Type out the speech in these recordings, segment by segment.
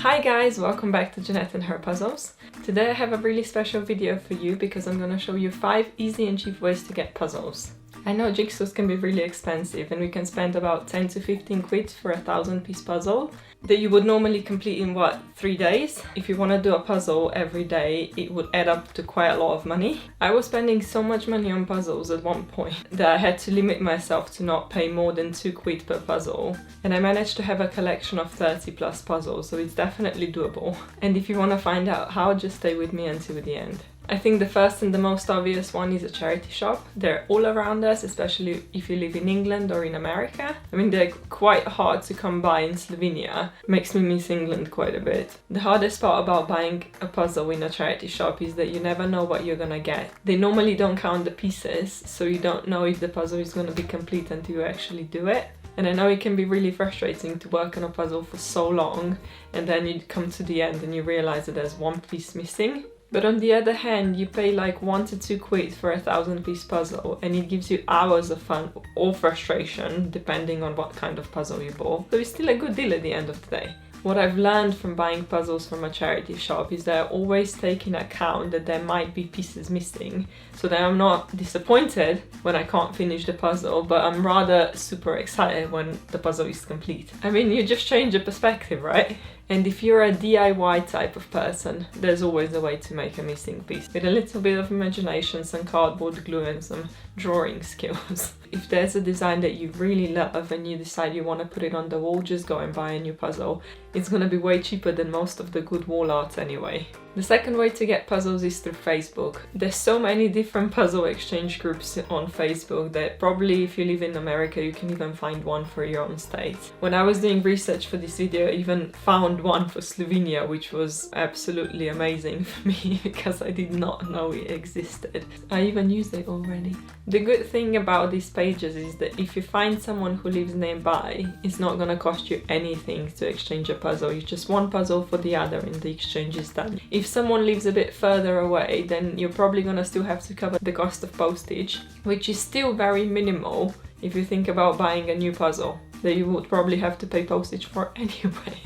Hi guys, welcome back to Jeanette and her puzzles. Today I have a really special video for you because I'm going to show you 5 easy and cheap ways to get puzzles. I know jigsaws can be really expensive and we can spend about 10 to 15 quid for a 1,000-piece puzzle that you would normally complete in 3 days? If you want to do a puzzle every day, it would add up to quite a lot of money. I was spending so much money on puzzles at one point that I had to limit myself to not pay more than 2 quid per puzzle. And I managed to have a collection of 30 plus puzzles, so it's definitely doable. And if you want to find out how, just stay with me until the end. I think the first and the most obvious one is a charity shop. They're all around us, especially if you live in England or in America. I mean, they're quite hard to come by in Slovenia. Makes me miss England quite a bit. The hardest part about buying a puzzle in a charity shop is that you never know what you're gonna get. They normally don't count the pieces, so you don't know if the puzzle is gonna be complete until you actually do it. And I know it can be really frustrating to work on a puzzle for so long and then you come to the end and you realize that there's one piece missing. But on the other hand, you pay like 1 to 2 quid for a 1,000-piece puzzle and it gives you hours of fun or frustration depending on what kind of puzzle you bought. So it's still a good deal at the end of the day. What I've learned from buying puzzles from a charity shop is that I always take into account that there might be pieces missing, so that I'm not disappointed when I can't finish the puzzle, but I'm rather super excited when the puzzle is complete. I mean, you just change the perspective, right? And if you're a DIY type of person, there's always a way to make a missing piece. With a little bit of imagination, some cardboard glue and some drawing skills. If there's a design that you really love and you decide you want to put it on the wall, just go and buy a new puzzle. It's going to be way cheaper than most of the good wall art anyway. The second way to get puzzles is through Facebook. There's so many different puzzle exchange groups on Facebook that probably if you live in America you can even find one for your own state. When I was doing research for this video, I even found one for Slovenia, which was absolutely amazing for me because I did not know it existed. I even used it already. The good thing about these pages is that if you find someone who lives nearby, it's not gonna cost you anything to exchange a puzzle. You just one puzzle for the other and the exchange is done. If someone lives a bit further away, then you're probably gonna still have to cover the cost of postage, which is still very minimal if you think about buying a new puzzle that you would probably have to pay postage for anyway.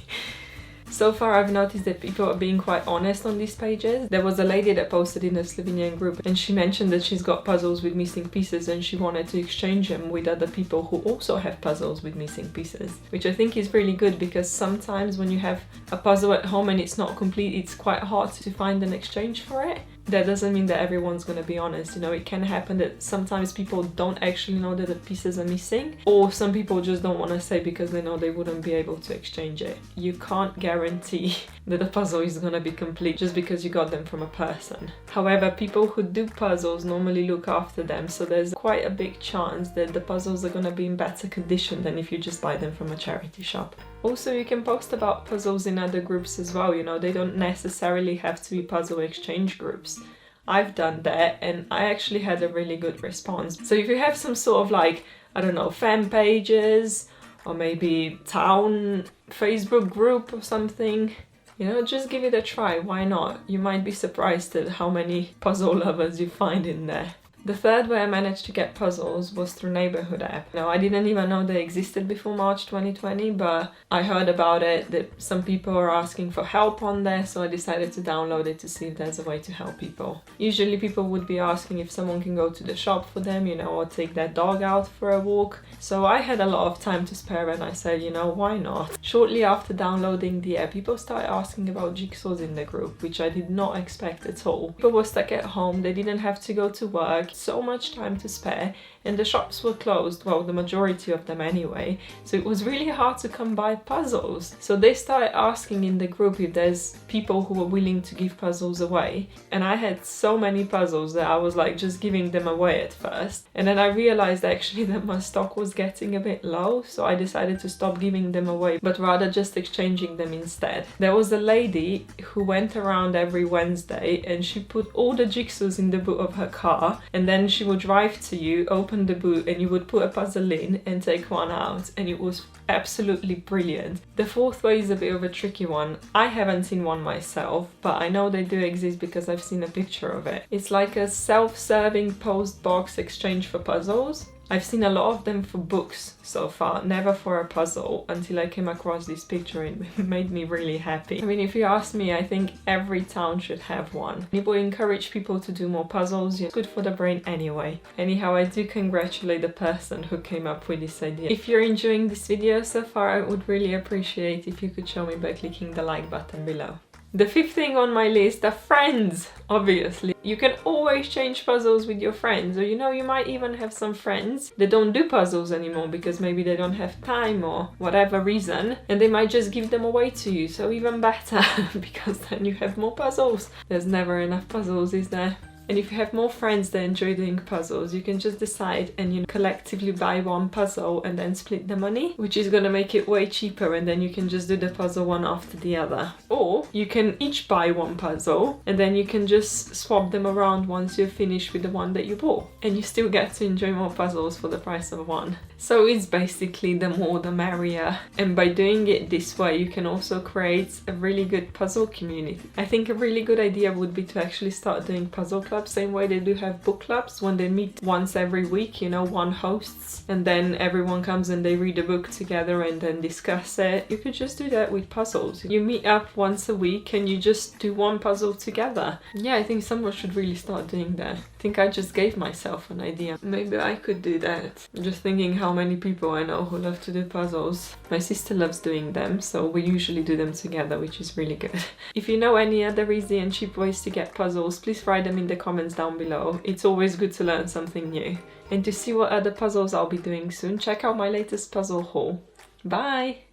So far I've noticed that people are being quite honest on these pages. There was a lady that posted in a Slovenian group and she mentioned that she's got puzzles with missing pieces and she wanted to exchange them with other people who also have puzzles with missing pieces, which I think is really good because sometimes when you have a puzzle at home and it's not complete, it's quite hard to find an exchange for it. That doesn't mean that everyone's going to be honest, you know, it can happen that sometimes people don't actually know that the pieces are missing, or some people just don't want to say because they know they wouldn't be able to exchange it. You can't guarantee that the puzzle is going to be complete just because you got them from a person. However, people who do puzzles normally look after them, so there's quite a big chance that the puzzles are going to be in better condition than if you just buy them from a charity shop. Also, you can post about puzzles in other groups as well, you know, they don't necessarily have to be puzzle exchange groups. I've done that and I actually had a really good response. So if you have some sort of like, I don't know, fan pages or maybe town Facebook group or something, you know, just give it a try, why not? You might be surprised at how many puzzle lovers you find in there. The third way I managed to get puzzles was through Neighborhood app. Now, I didn't even know they existed before March 2020, but I heard about it, that some people are asking for help on there, so I decided to download it to see if there's a way to help people. Usually people would be asking if someone can go to the shop for them, you know, or take their dog out for a walk. So I had a lot of time to spare and I said, you know, why not? Shortly after downloading the app, people started asking about jigsaws in the group, which I did not expect at all. People were stuck at home, they didn't have to go to work, so much time to spare, and the shops were closed, well, the majority of them anyway, so it was really hard to come by puzzles. So they started asking in the group if there's people who were willing to give puzzles away, and I had so many puzzles that I was like just giving them away at first, and then I realized actually that my stock was getting a bit low, so I decided to stop giving them away but rather just exchanging them instead. There was a lady who went around every Wednesday and she put all the jigsaws in the boot of her car, and then she would drive to you, open the boot, and you would put a puzzle in and take one out, and it was absolutely brilliant. The fourth way is a bit of a tricky one. I haven't seen one myself, but I know they do exist because I've seen a picture of it. It's like a self-serving post box exchange for puzzles. I've seen a lot of them for books so far, never for a puzzle, until I came across this picture and it made me really happy. I mean, if you ask me, I think every town should have one. It will encourage people to do more puzzles. It's good for the brain anyway. Anyhow, I do congratulate the person who came up with this idea. If you're enjoying this video so far, I would really appreciate if you could show me by clicking the like button below. The fifth thing on my list are friends, obviously. You can always change puzzles with your friends, or you might even have some friends that don't do puzzles anymore because maybe they don't have time or whatever reason, and they might just give them away to you, so even better, because then you have more puzzles. There's never enough puzzles, is there? And if you have more friends that enjoy doing puzzles, you can just decide and collectively buy one puzzle and then split the money, which is gonna make it way cheaper, and then you can just do the puzzle one after the other. Or you can each buy one puzzle and then you can just swap them around once you're finished with the one that you bought, and you still get to enjoy more puzzles for the price of one. So it's basically the more the merrier, and by doing it this way you can also create a really good puzzle community. I think a really good idea would be to actually start doing puzzle clubs, same way they do have book clubs when they meet once every week, one hosts, and then everyone comes and they read a book together and then discuss it. You could just do that with puzzles. You meet up once a week and you just do one puzzle together. Yeah, I think someone should really start doing that. I think I just gave myself an idea. Maybe I could do that. I'm just thinking how many people I know who love to do puzzles. My sister loves doing them, so we usually do them together, which is really good. If you know any other easy and cheap ways to get puzzles, please write them in the comments down below. It's always good to learn something new. And to see what other puzzles I'll be doing soon, check out my latest puzzle haul. Bye!